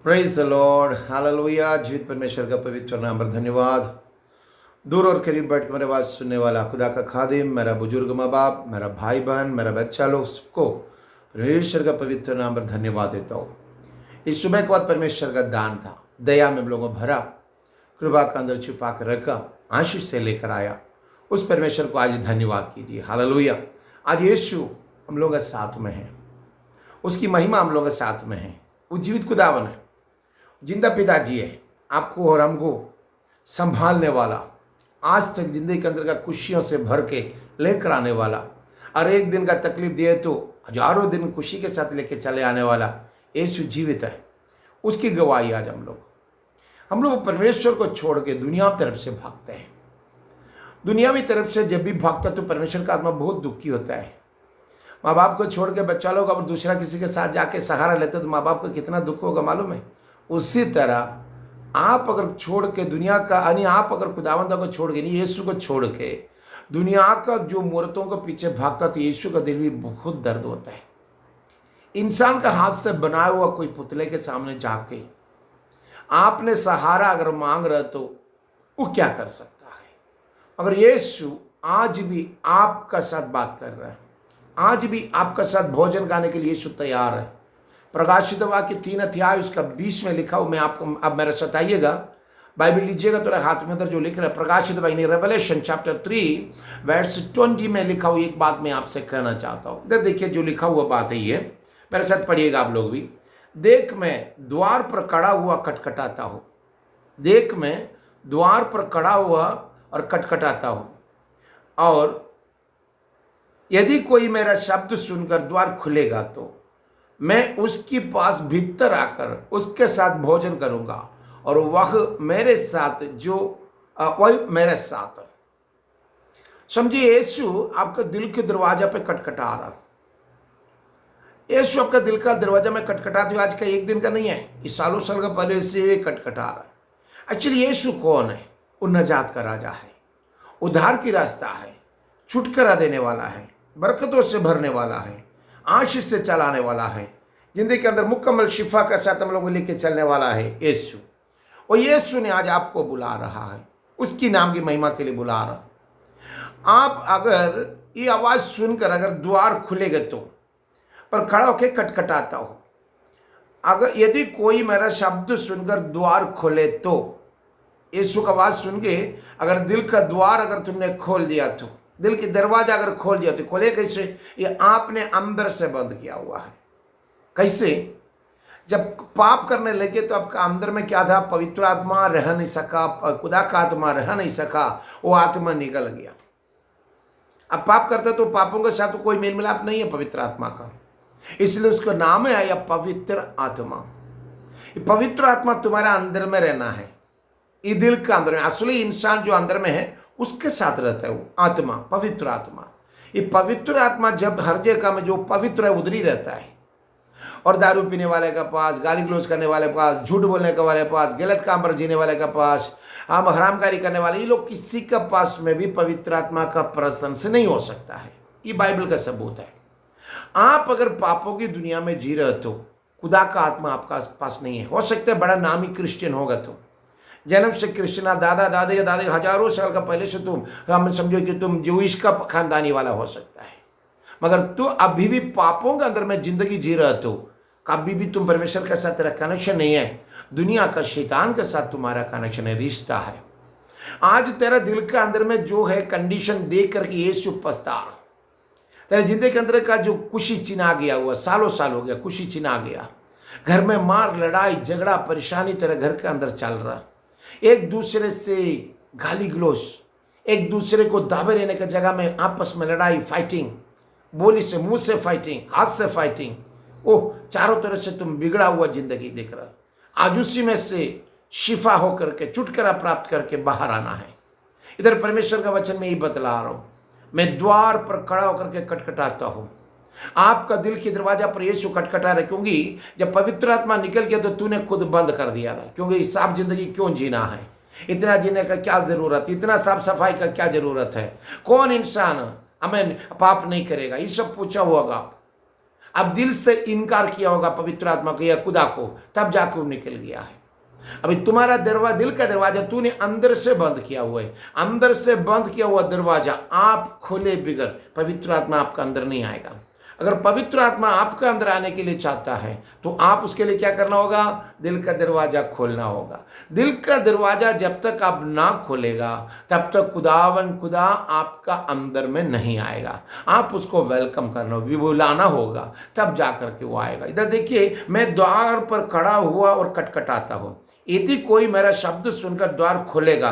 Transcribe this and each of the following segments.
Praise the Lord, hallelujah. जीवित परमेश्वर का पवित्र नाम पर धन्यवाद। दूर और करीब बैठ के मेरे बात सुनने वाला खुदा का खादिम, मेरा बुजुर्ग माँ बाप, मेरा भाई बहन, मेरा बच्चा लोग, सबको परमेश्वर का पवित्र नाम पर धन्यवाद देता हूँ। इस सुबह के बाद परमेश्वर का दान था, दया में हम लोगों को भरा, कृपा का अंदर छुपा कर रखा, आशीष से लेकर आया। उस परमेश्वर को आज धन्यवाद कीजिए। हालेलुया। आज यीशु हम लोगों के साथ में है, उसकी महिमा हम लोगों के साथ में है। वो जीवित खुदावन है, जिंदा पिताजी है, आपको और हमको संभालने वाला, आज तक जिंदगी के अंदर का खुशियों से भर के लेकर आने वाला, और एक दिन का तकलीफ दिए तो हजारों दिन खुशी के साथ लेके चले आने वाला यीशु जीवित है। उसकी गवाही आज हम लोग परमेश्वर को छोड़ के दुनिया की तरफ से भागते हैं। दुनियावी तरफ से जब भी भागता तो परमेश्वर का आत्मा बहुत दुखी होता है। माँ बाप को छोड़ के बच्चा लोग अगर दूसरा किसी के साथ जाके सहारा लेते तो माँ बाप को कितना दुख होगा मालूम है। उसी तरह आप अगर छोड़ के दुनिया का, यानी आप अगर खुदावंदा को छोड़ के, नहीं यीशु को छोड़ के दुनिया का जो मूर्तों के पीछे भागता तो यीशु का दिल भी बहुत दर्द होता है। इंसान का हाथ से बनाया हुआ कोई पुतले के सामने जाके आपने सहारा अगर मांग रहे तो वो क्या कर सकता है। मगर यीशु आज भी आपका साथ बात कर रहा है, आज भी आपका साथ भोजन खाने के लिए यीशु तैयार है। प्रकाशित वाक्य 3 अध्याय उसका 20 में लिखा हूं। मैं आपको अब मेरे साथ आइएगा, बाइबल लीजिएगा, थोड़ा हाथ में उधर जो लिख रहा है प्रकाशित वाक्य रेवलेशन चैप्टर 3 वर्स 20 में लिखा हुआ एक बात मैं आपसे कहना चाहता हूं। इधर देखिए, जो लिखा हुआ बात है ये मेरे साथ पढ़िएगा आप लोग भी। देख मैं द्वार पर खड़ा हुआ खटखटाता हूं, देख मैं द्वार पर खड़ा हुआ और खटखटाता हूं, और यदि कोई मेरा शब्द सुनकर द्वार खुलेगा तो मैं उसके पास भीतर आकर उसके साथ भोजन करूंगा और वह मेरे साथ वही मेरे साथ। समझिए, यीशु आपका दिल के दरवाजा पे खटखटा रहा। यीशु आपका दिल का दरवाजा में खटखटाते हुए आज का एक दिन का नहीं है, इस सालों साल का पहले से खटखटा रहा। एक्चुअली यीशु कौन है? वो नजात का राजा है, उद्धार की रास्ता है, छुटकारा देने वाला है, बरकतों से भरने वाला है, आशीष से चलाने वाला है, जिंदगी के अंदर मुकम्मल शिफा का साथ हम लोगों को लेके चलने वाला है यीशु। और यीशु ने आज आपको बुला रहा है, उसकी नाम की महिमा के लिए बुला रहा। आप अगर ये आवाज सुनकर अगर द्वार खुलेगा तो, पर खड़ा होकर खटखटाता हो, अगर यदि कोई मेरा शब्द सुनकर द्वार खोले तो, यीशु का आवाज सुन के अगर दिल का द्वार अगर तुमने खोल दिया तो, दिल की दरवाजा अगर खोल दिया तो खोले कैसे? ये आपने अंदर से बंद किया हुआ है। कैसे? जब पाप करने लगे तो आपका अंदर में क्या था? पवित्र आत्मा रह नहीं सका, खुदा का आत्मा रह नहीं सका, वो आत्मा निकल गया। अब पाप करते तो पापों के साथ तो कोई मेल मिलाप नहीं है पवित्र आत्मा का, इसलिए उसका नाम है आया पवित्र आत्मा। पवित्र आत्मा तुम्हारा अंदर में रहना है, ये दिल का अंदर में। असली इंसान जो अंदर में है उसके साथ रहता है वो आत्मा, पवित्र आत्मा। ये पवित्र आत्मा जब हर जगह में जो पवित्र है उधर ही रहता है। और दारू पीने वाले के पास, गाली गलौज करने वाले के पास, झूठ बोलने के वाले के पास, गलत काम पर जीने वाले के पास, हम हरामकारी करने वाले, ये लोग किसी के पास में भी पवित्र आत्मा का प्रेजेंस नहीं हो सकता है। ये बाइबल का सबूत है। आप अगर पापों की दुनिया में जी रहे तो खुदा का आत्मा आपका पास नहीं है। हो सकता है बड़ा नामी क्रिश्चियन होगा, तो जन्म से क्रिश्चियना, दादा दादे दादे हजारों साल का पहले से तुम, हम समझो कि तुम जूइश का खानदानी वाला हो सकता है, मगर तू अभी भी पापों के अंदर में जिंदगी जी रहा तो कभी भी तुम परमेश्वर के साथ तेरा कनेक्शन नहीं है, दुनिया का शैतान के साथ तुम्हारा कनेक्शन है, रिश्ता है। आज तेरा दिल के अंदर में जो है कंडीशन देख करके यीशु पछता रहा। तेरे जिंदगी के अंदर का जो खुशी छिना गया हुआ, सालों साल हो गया खुशी छिना गया, घर में मार, लड़ाई झगड़ा, परेशानी तेरे घर के अंदर चल रहा, एक दूसरे से गाली गलौज, एक दूसरे को दावे रहने की जगह में आपस में लड़ाई, फाइटिंग, बोली से, मुंह से फाइटिंग, हाथ से फाइटिंग, ओह चारों तरफ से तुम बिगड़ा हुआ जिंदगी देख रहा। आज उसी में से शिफा होकर के, छुटकारा प्राप्त करके बाहर आना है। इधर परमेश्वर का वचन में ही बतला रहा हूं, मैं द्वार पर खड़ा होकर के खटखटाता हूं। आपका दिल के दरवाजा पर यीशु खटखटा रहे, क्योंकि जब पवित्र आत्मा निकल गया तो तूने खुद बंद कर दिया था। क्योंकि साफ जिंदगी क्यों जीना है? इतना जीने का क्या जरूरत, इतना साफ सफाई का क्या जरूरत है? कौन इंसान पाप नहीं करेगा? ये सब पूछा होगा आप। अब दिल से इनकार किया होगा पवित्र आत्मा को या खुदा को, तब जाके वो निकल गया है। अभी तुम्हारा दरवाजा, दिल का दरवाजा तूने अंदर से बंद किया हुआ है। अंदर से बंद किया हुआ दरवाजा आप खोले बिगर पवित्र आत्मा आपका अंदर नहीं आएगा। अगर पवित्र आत्मा आपका अंदर आने के लिए चाहता है तो आप उसके लिए क्या करना होगा? दिल का दरवाजा खोलना होगा। दिल का दरवाजा जब तक आप ना खोलेगा तब तक खुदा आपका अंदर में नहीं आएगा। आप उसको वेलकम करना, बुलाना होगा, तब जाकर के वो आएगा। इधर देखिए, मैं द्वार पर खड़ा हुआ और खटखटाता हूं, यदि कोई मेरा शब्द सुनकर द्वार खोलेगा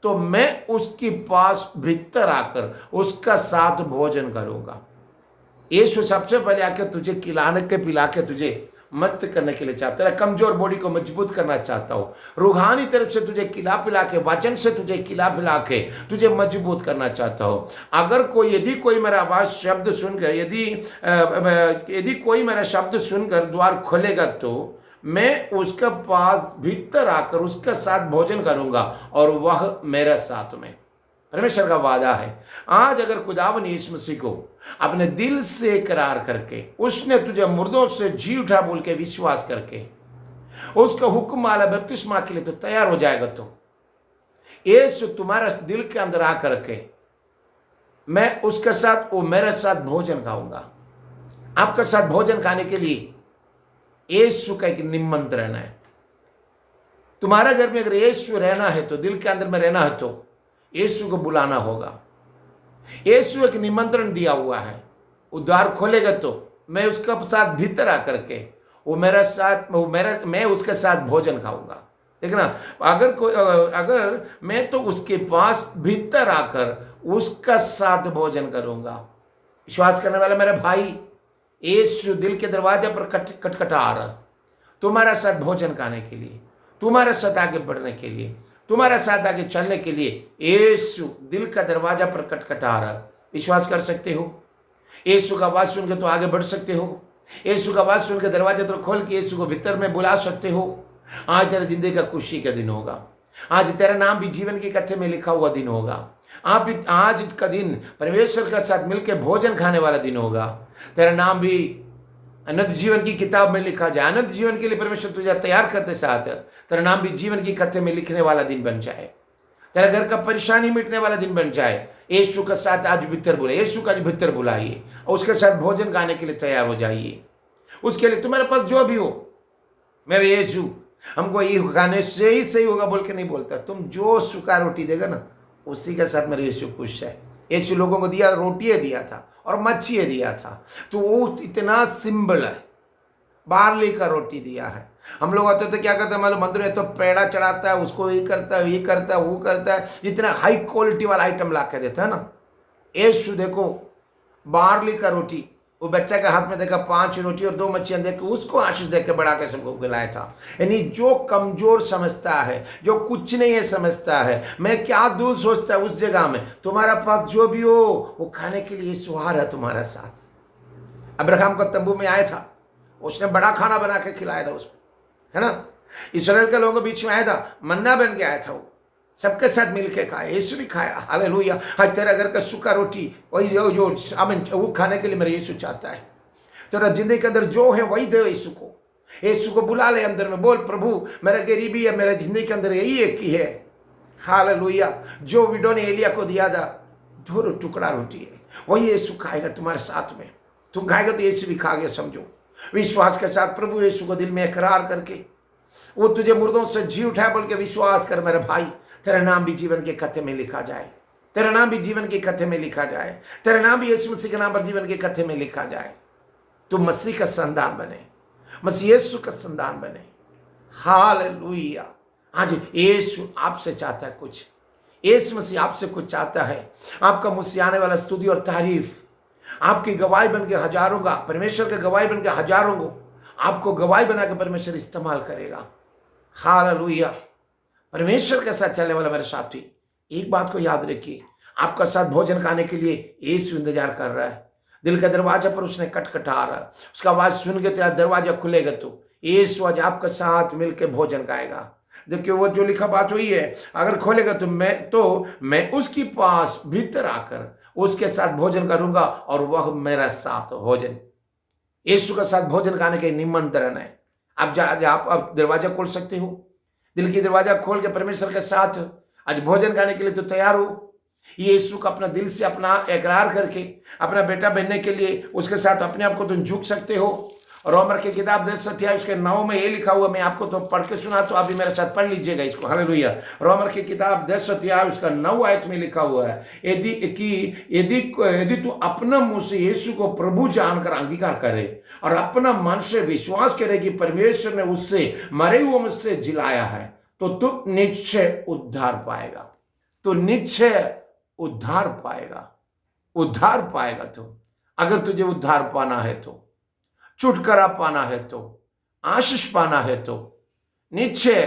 तो मैं उसके पास भीतर आकर उसका साथ भोजन करूंगा। यीशु सबसे पहले आके तुझे खिलाने के पिला के तुझे मस्त करने के लिए चाहता है। कमजोर बॉडी को मजबूत करना चाहता हो, रूहानी तरफ से तुझे खिला पिला के, वचन से तुझे खिला पिला के तुझे मजबूत करना चाहता हो। अगर कोई, यदि कोई मेरा आवाज शब्द सुनकर, यदि कोई मेरा शब्द सुनकर द्वार खोलेगा तो मैं उसके पास भीतर आकर उसके साथ भोजन करूंगा और वह मेरे साथ में। परमेश्वर का वादा है। आज अगर खुदावन यीशु मसीह को अपने दिल से इकरार करके, उसने तुझे मुर्दों से जी उठा बोल के विश्वास करके उसका हुक्म वाला बपतिस्मा के लिए तो तैयार हो जाएगा, तो यीशु तुम्हारे दिल के अंदर आकर के मैं उसके साथ, वो मेरे साथ भोजन खाऊंगा। आपके साथ भोजन खाने के लिए यीशु का एक निमंत्रण है। तुम्हारे घर में अगर यीशु रहना है तो, दिल के अंदर में रहना है तो यीशु को बुलाना होगा। यीशु एक निमंत्रण दिया हुआ है, द्वार खोलेगा तो मैं उसके साथ भीतर आकर के मैं उसके साथ भोजन खाऊंगा। देखना, अगर मैं तो उसके पास भीतर आकर उसका साथ भोजन करूंगा। विश्वास करने वाला मेरा भाई, यीशु दिल के दरवाजे पर खटखटा आ रहा, तुम्हारा साथ भोजन खाने के लिए, तुम्हारे साथ आगे बढ़ने के लिए, तुम्हारे साथ आगे चलने के लिए यीशु दिल का दरवाजा पर खटखटा रहा। विश्वास कर सकते हो? यीशु का आवाज सुन के तो आगे बढ़ सकते हो। यीशु का आवाज सुन के दरवाजा तो खोल के यीशु को भीतर में बुला सकते हो। आज तेरे जिंदगी का खुशी का दिन होगा। आज तेरा नाम भी जीवन के कथे में लिखा हुआ दिन होगा। आज इसका दिन परमेश्वर के साथ मिलकर भोजन खाने वाला दिन होगा। तेरा नाम भी अनंत जीवन की किताब में लिखा जाए। अनंत जीवन के लिए परमेश्वर तुझे तैयार करते साथ तेरा नाम भी जीवन की कथे में लिखने वाला दिन बन जाए। तेरा घर का परेशानी मिटने वाला दिन बन जाए। यीशु का साथ आज भीतर बुलाइए, यीशु का आज भीतर बुलाइए और उसके साथ भोजन खाने के लिए तैयार हो जाइए। उसके लिए तुम्हारे पास जो भी हो, मेरे यीशु हमको ये खाने से ही सही होगा बोल के नहीं बोलता। तुम जो सूखा रोटी देगा ना, उसी के साथ मेरे यीशु खुश है। यीशु लोगों को दिया, रोटी दिया था और मच्छी दिया था, तो वो इतना सिंपल है। बार्ली का रोटी दिया है। हम लोग आते थे क्या करते हैं मालूम, मंदिर में तो पेड़ा चढ़ाता है, उसको ये करता है, ये करता है, वो करता है, इतना हाई क्वालिटी वाला आइटम ला के देता है ना। यीशु देखो बार्ली का रोटी, वो बच्चा के हाथ में देखा 5 रोटी और 2 मच्छियां देख के उसको आशीष देख के बढ़ा के सबको खिलाया था। यानी जो कमजोर समझता है, जो कुछ नहीं है समझता है, मैं क्या दूर सोचता है, उस जगह में तुम्हारा पास जो भी हो वो खाने के लिए सुहार है तुम्हारा साथ। अब्राहम का तंबू में आया था, उसने बड़ा खाना बना के खिलाया था उसको, है ना। इस्राएल के लोगों के बीच में आया था, मन्ना बन के आया था, वो सबके साथ मिलके खाया, यीशु भी खाया। हालेलुया। आज तेरा घर का सूखा रोटी वही जो आमीन, वो खाने के लिए मेरा यीशु चाहता है। तेरा जिंदगी के अंदर जो है वही दे यीशु को। यीशु को बुला ले अंदर में, बोल प्रभु मेरा गरीबी है, मेरा जिंदगी के अंदर यही एक ही है। हालेलुया। जो विडो ने एलिया को दिया था 2 टुकड़ा रोटी है, वही यीशु खाएगा तुम्हारे साथ में। तुम खाएगा तो यीशु भी खा गया समझो। विश्वास के साथ प्रभु यीशु को दिल में इकरार करके, वो तुझे मुर्दों से जी उठाए बोल के विश्वास कर मेरे भाई, तेरा नाम भी जीवन के कथे में लिखा जाए। तेरा नाम भी जीवन के कथे में लिखा जाए। तेरा नाम भी यीशु मसीह के नाम पर जीवन के कथे में लिखा जाए। तू मसीह का संतान बने, मसीह यीशु का संतान बने। हालेलुया। आज यीशु आपसे चाहता है कुछ, यीशु मसीह आपसे कुछ चाहता है। आपका मुझसे आने वाला स्तुति और तारीफ आपकी गवाही बन के हजारों का, परमेश्वर के गवाही बन के हजारों को आपको गवाही बना के परमेश्वर इस्तेमाल करेगा। हालेलुया। परमेश्वर के साथ चलने वाला मेरे साथी, एक बात को याद रखिए, आपका साथ भोजन खाने के लिए यीशु इंतजार कर रहा है। दिल के दरवाजे पर उसने खटखटा रहा है, उसका आवाज सुन के तो दरवाजा खुलेगा तो यीशु आज आपके साथ मिलकर भोजन खाएगा। देखिए वो जो लिखा बात हुई है, अगर खोलेगा तो मैं उसके पास भीतर आकर उसके साथ भोजन करूंगा और वह मेरा साथ भोजन। यीशु के साथ भोजन खाने के निमंत्रण है। आप दरवाजा खोल सकते हो, दिल की दरवाजा खोल के परमेश्वर के साथ आज भोजन खाने के लिए तो तैयार हो। यीशु का अपना दिल से अपना इकरार करके अपना बेटा बनने के लिए उसके साथ अपने आप को तुम झुक सकते हो। रोमर की किताब 10 उसके 9 में ये लिखा हुआ, मैं आपको तो पढ़ के सुना, तो अभी मेरे साथ पढ़ लीजिएगा इसको। हालेलुया। रोमर की किताब 10 उसका 9 आयत में लिखा हुआ है, यदि तू अपना मुंह से यीशु को प्रभु जानकर अंगीकार करे और अपना मन से विश्वास करे कि परमेश्वर ने उससे मरे हुए में से जिलाया है, तो तू निश्चय उद्धार पाएगा। तो निश्चय उद्धार पाएगा, उद्धार पाएगा। तो अगर तुझे उद्धार पाना है, तो छुटकारा पाना है, तो आशीष पाना है, तो निश्चय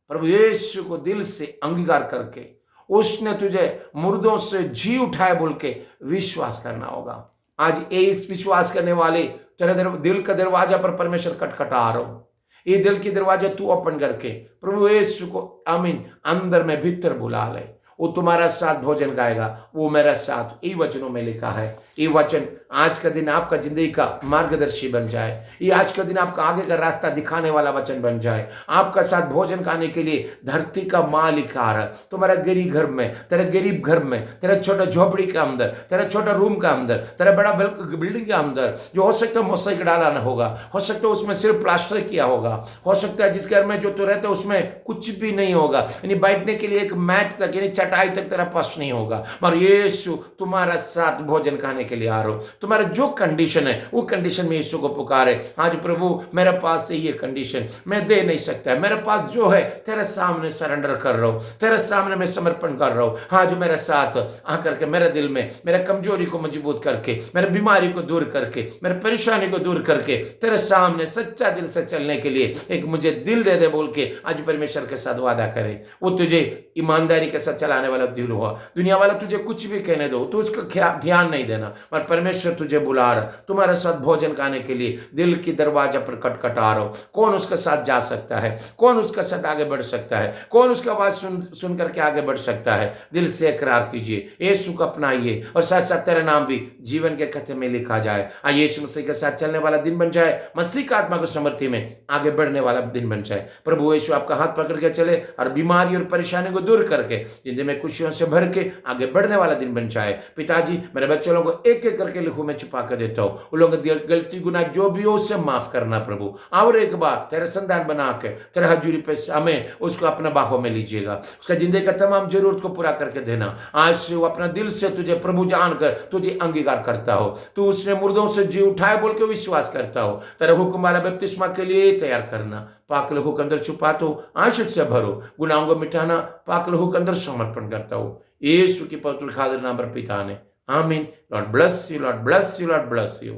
प्रभु यीशु को दिल से अंगीकार करके उसने तुझे मुर्दों से जी उठाए बोल के विश्वास करना होगा। आज इस विश्वास करने वाले तेरे दिल का दरवाजा पर परमेश्वर खटखटा रहा हूं। ये दिल की दरवाजा तू ओपन करके प्रभु यीशु को आमीन अंदर में भीतर बुला ले। वो तुम्हारा साथ भोजन खाएगा, वो मेरा साथ। ये वचनों में लिखा है। ये वचन आज का दिन आपका जिंदगी का मार्गदर्शी बन जाए। ये आज का दिन आपका आगे का रास्ता दिखाने वाला वचन बन जाए। आपका साथ भोजन खाने के लिए धरती का मालिकार तुम्हारा गरीब घर में, तेरे गरीब घर में, तेरे छोटा झोपड़ी के अंदर, तेरे छोटा रूम के अंदर, तेरे बड़ा बिल्डिंग के अंदर, जो हो सकता है मोज़ेक डाला ना होगा, हो सकता है उसमें सिर्फ प्लास्टर किया होगा, हो सकता है जिस घर में जो तू रहता है उसमें कुछ भी नहीं होगा, यानी बैठने के लिए एक मैट तक यानी चटाई तक तेरा पास नहीं होगा, मगर यीशु तुम्हारा साथ भोजन खाने के लिए आ रहा हो। तुम्हारा जो कंडीशन है वो कंडीशन में यीशु को पुकारे। आज प्रभु मेरे पास से ये कंडीशन मैं दे नहीं सकता, मेरे पास जो है तेरे सामने सरेंडर कर रहा हूं, तेरे सामने मैं समर्पण कर रहा हूं। हाँ, जो मेरे साथ आकर के मेरे दिल में मेरे कमजोरी को मजबूत करके, मेरे बीमारी को दूर करके, मेरे परेशानी को दूर करके तेरे सामने सच्चा दिल से चलने के लिए एक मुझे दिल दे दे बोल के आज परमेश्वर के साथ वादा करे। वो तुझे ईमानदारी के साथ चलाने वाला दिल हुआ। दुनिया वाला तुझे कुछ भी कहने दो तो उसका ध्यान नहीं देना, पर परमेश्वर तुझे बुला रहा, तुम्हारे साथ भोजन खाने के लिए दिल की दरवाजा पर खटखटा रहा। कौन उसके साथ जा सकता है? कौन उसके साथ आगे बढ़ सकता है? कौन उसकी आवाज सुन करके आगे बढ़ सकता है? दिल से इकरार कीजिए, यीशु को अपनाइए और साथ साथ तेरा नाम भी जीवन के खाते में लिखा जाए। आइए यीशु मसीह के साथ चलने वाला दिन बन जाए, मसीह का आत्मा को समर्थी में आगे बढ़ने वाला दिन बन जाए। प्रभु यीशु आपका हाथ पकड़ के चले और बीमारी और परेशानी को दूर करके जिंदगी में खुशियों से भर के आगे बढ़ने वाला दिन बन जाए। पिताजी, मेरे बच्चों लोगों को एक एक करके लिखो मैं छुपा कर देता हूँ। उन लोगों की गलती गुनाह जो भी हो उससे माफ करना प्रभु, और एक बार तेरे संतान बना के तेरे हजूरी पे हमें उसको अपने बाहों में लीजिएगा। उसका जिंदगी का तमाम जरूरत को पूरा करके देना। आज से वो अपना दिल से तुझे प्रभु जानकर तुझे अंगीकार करता हो, तू उसने मुर्दों से जी उठाए बोल के विश्वास करता हो, तेरे हुक्म वाला बपतिस्मा के लिए तैयार करना। पाक लहू के अंदर छुपा तो आशीष से भरो, गुनाहों को मिटाना पाक लहू के अंदर समर्पण करता हूँ यीशु की पवित्र खातिर नाम पर पिता ने, आमीन। Lord bless you, Lord bless you, Lord bless you.